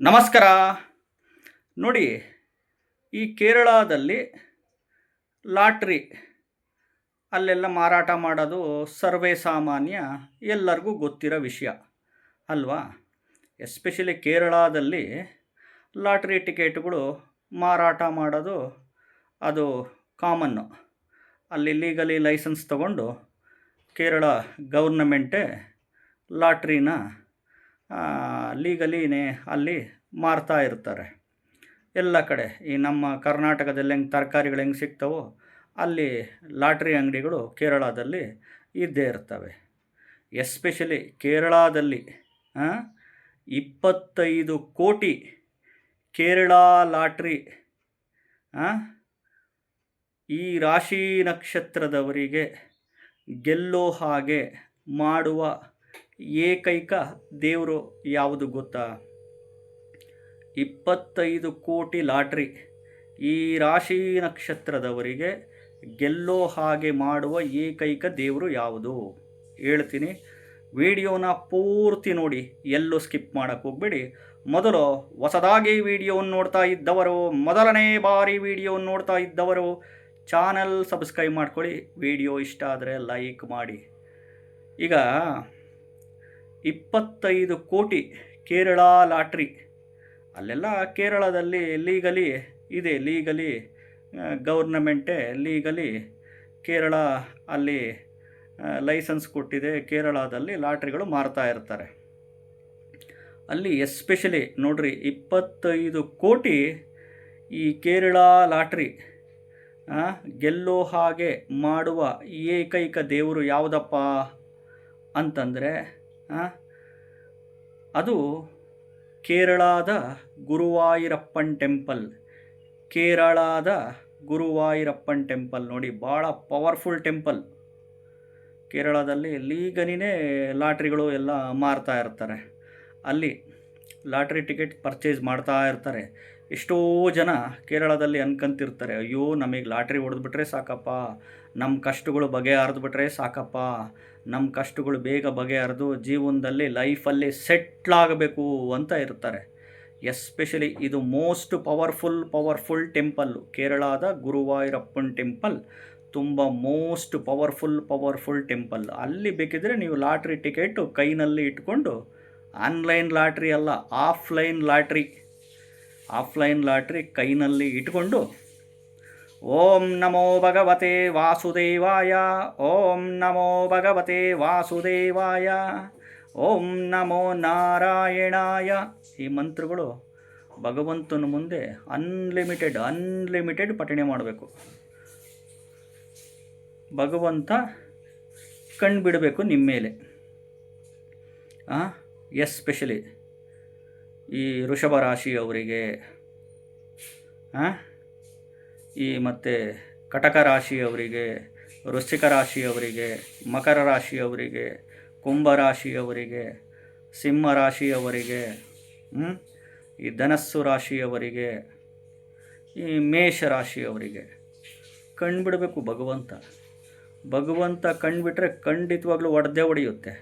ನಮಸ್ಕಾರ. ನೋಡಿ, ಈ ಕೇರಳದಲ್ಲಿ ಲಾಟ್ರಿ ಅಲ್ಲೆಲ್ಲ ಮಾರಾಟ ಮಾಡೋದು ಸರ್ವೇ ಸಾಮಾನ್ಯ, ಎಲ್ಲರಿಗೂ ಗೊತ್ತಿರೋ ವಿಷಯ ಅಲ್ವಾ? ಎಸ್ಪೆಷಲಿ ಕೇರಳದಲ್ಲಿ ಲಾಟ್ರಿ ಟಿಕೆಟ್ಗಳು ಮಾರಾಟ ಮಾಡೋದು ಅದು ಕಾಮನ್ನು. ಅಲ್ಲಿ ಲೀಗಲಿ ಲೈಸೆನ್ಸ್ ತಗೊಂಡು ಕೇರಳ ಗೌರ್ನಮೆಂಟೇ ಲಾಟ್ರಿನ ಲೀಗಲಿನೇ ಅಲ್ಲಿ ಮಾರ್ತಾ ಇರ್ತಾರೆ. ಎಲ್ಲ ಕಡೆ ಈ ನಮ್ಮ ಕರ್ನಾಟಕದಲ್ಲಿ ಹೆಂಗೆ ತರಕಾರಿಗಳು ಹೆಂಗೆ ಸಿಗ್ತವೋ ಅಲ್ಲಿ ಲಾಟ್ರಿ ಅಂಗಡಿಗಳು ಕೇರಳದಲ್ಲಿ ಇದ್ದೇ ಇರ್ತವೆ. ಎಸ್ಪೆಷಲಿ ಕೇರಳದಲ್ಲಿ 25 ಕೋಟಿ ಕೇರಳ ಲಾಟ್ರಿ ಈ ರಾಶಿ ನಕ್ಷತ್ರದವರಿಗೆ ಗೆಲ್ಲೋ ಹಾಗೆ ಮಾಡುವ ಏಕೈಕ ದೇವರು ಯಾವುದು ಗೊತ್ತಾ? 25 ಕೋಟಿ ಲಾಟ್ರಿ ಈ ರಾಶಿ ನಕ್ಷತ್ರದವರಿಗೆ ಗೆಲ್ಲೋ ಹಾಗೆ ಮಾಡುವ ಏಕೈಕ ದೇವರು ಯಾವುದು ಹೇಳ್ತೀನಿ. ವಿಡಿಯೋನ ಪೂರ್ತಿ ನೋಡಿ, ಎಲ್ಲೂ ಸ್ಕಿಪ್ ಮಾಡೋಕ್ಕೆ ಹೋಗಬೇಡಿ. ಮೊದಲು ಹೊಸದಾಗಿ ವಿಡಿಯೋವನ್ನು ನೋಡ್ತಾ ಇದ್ದವರು, ಮೊದಲನೇ ಬಾರಿ ವಿಡಿಯೋವನ್ನು ನೋಡ್ತಾ ಇದ್ದವರು ಚಾನಲ್ ಸಬ್ಸ್ಕ್ರೈಬ್ ಮಾಡ್ಕೊಳ್ಳಿ. ವಿಡಿಯೋ ಇಷ್ಟ ಆದರೆ ಲೈಕ್ ಮಾಡಿ. ಈಗ 25 ಕೋಟಿ ಕೇರಳ ಲಾಟ್ರಿ ಅಲ್ಲೆಲ್ಲ ಕೇರಳದಲ್ಲಿ ಲೀಗಲಿ ಇದೆ. ಲೀಗಲಿ ಗೌರ್ನಮೆಂಟೇ ಲೀಗಲಿ ಕೇರಳ ಅಲ್ಲಿ ಲೈಸೆನ್ಸ್ ಕೊಟ್ಟಿದೆ. ಕೇರಳದಲ್ಲಿ ಲಾಟ್ರಿಗಳು ಮಾರ್ತಾ ಇರ್ತಾರೆ. ಅಲ್ಲಿ ಎಸ್ಪೆಷಲಿ ನೋಡ್ರಿ, 25 ಕೋಟಿ ಈ ಕೇರಳ ಲಾಟ್ರಿ ಗೆಲ್ಲೋ ಹಾಗೆ ಮಾಡುವ ಏಕೈಕ ದೇವರು ಯಾವುದಪ್ಪ ಅಂತಂದರೆ ಅದು ಕೇರಳದ ಗುರುವಾಯೂರಪ್ಪನ ಟೆಂಪಲ್. ಕೇರಳದ ಗುರುವಾಯೂರಪ್ಪನ ಟೆಂಪಲ್ ನೋಡಿ, ಭಾಳ ಪವರ್ಫುಲ್ ಟೆಂಪಲ್. ಕೇರಳದಲ್ಲಿ ಲೀಗಲಿನೇ ಲಾಟ್ರಿಗಳು ಎಲ್ಲ ಮಾರ್ತಾ ಇರ್ತಾರೆ. ಅಲ್ಲಿ ಲಾಟ್ರಿ ಟಿಕೆಟ್ ಪರ್ಚೇಸ್ ಮಾಡ್ತಾ ಇರ್ತಾರೆ. ಎಷ್ಟೋ ಜನ ಕೇರಳದಲ್ಲಿ ಅನ್ಕೊಂತಿರ್ತಾರೆ, ಅಯ್ಯೋ ನಮಗೆ ಲಾಟ್ರಿ ಹೊಡೆದ್ಬಿಟ್ರೆ ಸಾಕಪ್ಪ, ನಮ್ಮ ಕಷ್ಟಗಳು ಬಗೆಹರಿದ್ಬಿಟ್ರೆ ಸಾಕಪ್ಪ, ನಮ್ಮ ಕಷ್ಟಗಳು ಬೇಗ ಬಗೆಹರಿದು ಜೀವನದಲ್ಲಿ ಲೈಫಲ್ಲಿ ಸೆಟ್ಲಾಗಬೇಕು ಅಂತ ಇರ್ತಾರೆ. ಎಸ್ಪೆಷಲಿ ಇದು ಮೋಸ್ಟ್ ಪವರ್ಫುಲ್ ಟೆಂಪಲ್ಲು. ಕೇರಳದ ಗುರುವಾಯೂರಪ್ಪನ ಟೆಂಪಲ್ ತುಂಬ ಮೋಸ್ಟ್ ಪವರ್ಫುಲ್ ಟೆಂಪಲ್. ಅಲ್ಲಿ ಬೇಕಿದ್ರೆ ನೀವು ಲಾಟ್ರಿ ಟಿಕೆಟು ಕೈನಲ್ಲಿ ಇಟ್ಕೊಂಡು, ಆನ್ಲೈನ್ ಲಾಟ್ರಿ ಅಲ್ಲ, ಆಫ್ಲೈನ್ ಲಾಟ್ರಿ ಕೈನಲ್ಲಿ ಇಟ್ಕೊಂಡು ಓಂ ನಮೋ ಭಗವತೆ ವಾಸುದೇವಾಯ, ಓಂ ನಮೋ ಭಗವತೆ ವಾಸುದೇವಾಯ, ಓಂ ನಮೋ ನಾರಾಯಣಾಯ ಈ ಮಂತ್ರಗಳು ಭಗವಂತನ ಮುಂದೆ ಅನ್ಲಿಮಿಟೆಡ್ ಪಠಣೆ ಮಾಡಬೇಕು. ಭಗವಂತ ಕಣ್ಬಿಡಬೇಕು ನಿಮ್ಮ ಮೇಲೆ. ಎಸ್ಪೆಷಲಿ ಈ ವೃಷಭ ರಾಶಿಯವರಿಗೆ, ಈ ಮತ್ತು ಕಟಕ ರಾಶಿಯವರಿಗೆ, ವೃಶ್ಚಿಕ ರಾಶಿಯವರಿಗೆ, ಮಕರ ರಾಶಿಯವರಿಗೆ, ಕುಂಭ ರಾಶಿಯವರಿಗೆ, ಸಿಂಹ ರಾಶಿಯವರಿಗೆ, ಈ ಧನಸ್ಸು ರಾಶಿಯವರಿಗೆ, ಈ ಮೇಷ ರಾಶಿಯವರಿಗೆ ಕಣ್ಬಿಡಬೇಕು ಭಗವಂತ ಕಣ್ಬಿಟ್ರೆ ಖಂಡಿತವಾಗ್ಲೂ ಹೊಡೆಯುತ್ತೆ.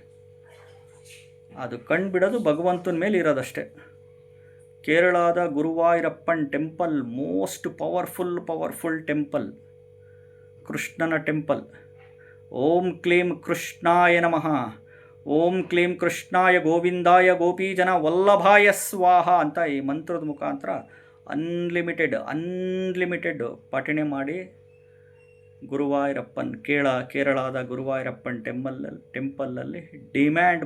ಅದು ಕಣ್ಬಿಡೋದು ಭಗವಂತನ ಮೇಲೆ ಇರೋದಷ್ಟೇ. ಕೇರಳದ ಗುರುವಾಯೂರಪ್ಪನ್ ಟೆಂಪಲ್ ಮೋಸ್ಟ್ ಪವರ್ಫುಲ್ ಟೆಂಪಲ್, ಕೃಷ್ಣನ ಟೆಂಪಲ್. ಓಂ ಕ್ಲೀಂ ಕೃಷ್ಣಾಯ ನಮಃ, ಓಂ ಕ್ಲೀಂ ಕೃಷ್ಣಾಯ ಗೋವಿಂದಾಯ ಗೋಪೀಜನ ವಲ್ಲಭಾಯ ಸ್ವಾಹ ಅಂತ ಈ ಮಂತ್ರದ ಮುಖಾಂತರ ಅನ್ಲಿಮಿಟೆಡ್ ಪಠಣೆ ಮಾಡಿ ಗುರುವಾಯೂರಪ್ಪನ್ ಕೇರಳದ ಗುರುವಾಯೂರಪ್ಪನ್ ಟೆಂಪಲ್ಲಲ್ಲಿ ಡಿಮ್ಯಾಂಡ್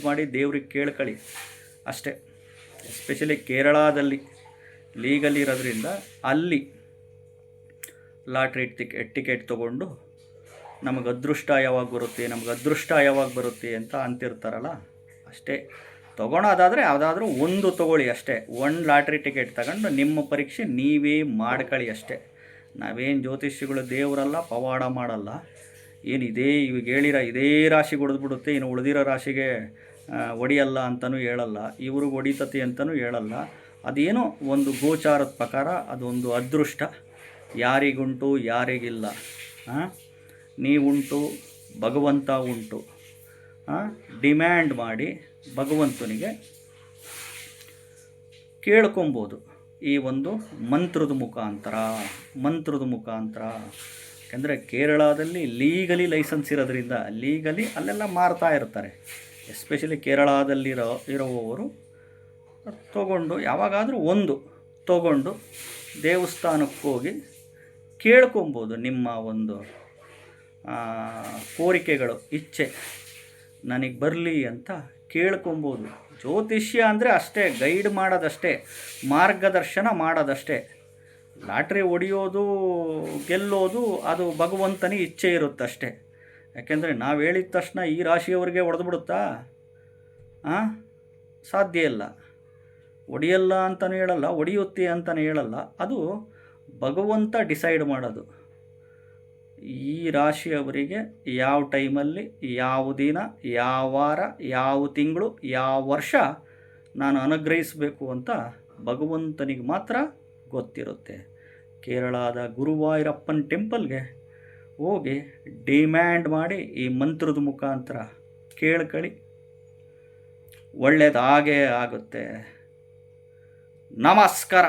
ಮಾಡಿ ದೇವ್ರಿಗೆ ಕೇಳ್ಕೊಳ್ಳಿ ಅಷ್ಟೇ. ಎಸ್ಪೆಷಲಿ ಕೇರಳದಲ್ಲಿ ಲೀಗಲ್ ಇರೋದ್ರಿಂದ ಅಲ್ಲಿ ಲಾಟ್ರಿ ಟಿಕೆಟ್ ತೊಗೊಂಡು ನಮಗೆ ಅದೃಷ್ಟ ಯಾವಾಗ ಬರುತ್ತೆ ಅಂತ ಅಂತಿರ್ತಾರಲ್ಲ, ಅಷ್ಟೇ. ತೊಗೊಳೋದಾದರೆ ಯಾವುದಾದ್ರೂ ಒಂದು ತೊಗೊಳ್ಳಿ ಅಷ್ಟೇ. ಒಂದು ಲಾಟ್ರಿ ಟಿಕೆಟ್ ತಗೊಂಡು ನಿಮ್ಮ ಪರೀಕ್ಷೆ ನೀವೇ ಮಾಡ್ಕೊಳ್ಳಿ ಅಷ್ಟೇ. ನಾವೇನು ಜ್ಯೋತಿಷಿಗಳು ದೇವರಲ್ಲ, ಪವಾಡ ಮಾಡಲ್ಲ. ಏನು ಇವಾಗ ಹೇಳಿರೋ ಇದೇ ರಾಶಿಗೆ ಹೊಡೆದ್ಬಿಡುತ್ತೆ, ಇನ್ನು ಉಳಿದಿರೋ ರಾಶಿಗೆ ಹೊಡಿಯಲ್ಲ ಅಂತಲೂ ಹೇಳಲ್ಲ, ಇವ್ರಿಗೆ ಹೊಡಿತತಿ ಅಂತಲೂ ಹೇಳಲ್ಲ. ಅದೇನೋ ಒಂದು ಗೋಚಾರದ ಪ್ರಕಾರ ಅದೊಂದು ಅದೃಷ್ಟ, ಯಾರಿಗುಂಟು ಯಾರಿಗಿಲ್ಲ. ನೀವುಂಟು, ಭಗವಂತ ಉಂಟು. ಡಿಮ್ಯಾಂಡ್ ಮಾಡಿ ಭಗವಂತನಿಗೆ ಕೇಳ್ಕೊಬೋದು ಈ ಒಂದು ಮಂತ್ರದ ಮುಖಾಂತರ. ಯಾಕೆಂದರೆ ಕೇರಳದಲ್ಲಿ ಲೀಗಲಿ ಲೈಸೆನ್ಸ್ ಇರೋದ್ರಿಂದ ಲೀಗಲಿ ಅಲ್ಲೆಲ್ಲ ಮಾರ್ತಾ ಇರ್ತಾರೆ. ಎಸ್ಪೆಷಲಿ ಇರುವವರು ತಗೊಂಡು ಯಾವಾಗಾದರೂ ಒಂದು ತಗೊಂಡು ದೇವಸ್ಥಾನಕ್ಕೆ ಹೋಗಿ ಕೇಳ್ಕೊಬೋದು. ನಿಮ್ಮ ಒಂದು ಕೋರಿಕೆಗಳು, ಇಚ್ಛೆ ನನಗೆ ಬರಲಿ ಅಂತ ಕೇಳ್ಕೊಬೋದು. ಜ್ಯೋತಿಷ್ಯ ಅಂದರೆ ಅಷ್ಟೇ, ಗೈಡ್ ಮಾಡೋದಷ್ಟೇ, ಮಾರ್ಗದರ್ಶನ ಮಾಡೋದಷ್ಟೇ. ಲಾಟ್ರಿ ಹೊಡೆಯೋದು ಗೆಲ್ಲೋದು ಅದು ಭಗವಂತನಿಗೆ ಇಚ್ಛೆ ಇರುತ್ತಷ್ಟೇ. ಯಾಕೆಂದರೆ ನಾವು ಹೇಳಿದ ತಕ್ಷಣ ಈ ರಾಶಿಯವರಿಗೆ ಹೊಡೆದ್ಬಿಡುತ್ತಾ? ಸಾಧ್ಯ ಇಲ್ಲ. ಹೊಡೆಯಲ್ಲ ಅಂತಲೂ ಹೇಳಲ್ಲ, ಹೊಡೆಯುತ್ತೆ ಅಂತಲೂ ಹೇಳಲ್ಲ. ಅದು ಭಗವಂತ ಡಿಸೈಡ್ ಮಾಡೋದು. ಈ ರಾಶಿಯವರಿಗೆ ಯಾವ ಟೈಮಲ್ಲಿ, ಯಾವ ದಿನ, ಯಾವ ವಾರ, ಯಾವ ತಿಂಗಳು, ಯಾವ ವರ್ಷ ನಾನು ಅನುಗ್ರಹಿಸಬೇಕು ಅಂತ ಭಗವಂತನಿಗೆ ಮಾತ್ರ ಗೊತ್ತಿರುತ್ತೆ. ಕೇರಳದ ಗುರುವಾಯೂರಪ್ಪನ ಟೆಂಪಲ್ಗೆ ಹೋಗಿ ಡಿಮ್ಯಾಂಡ್ ಮಾಡಿ ಈ ಮಂತ್ರದ ಮುಖಾಂತರ ಕೇಳ್ಕೊಳ್ಳಿ, ಒಳ್ಳೆಯದಾಗೇ ಆಗುತ್ತೆ. ನಮಸ್ಕಾರ.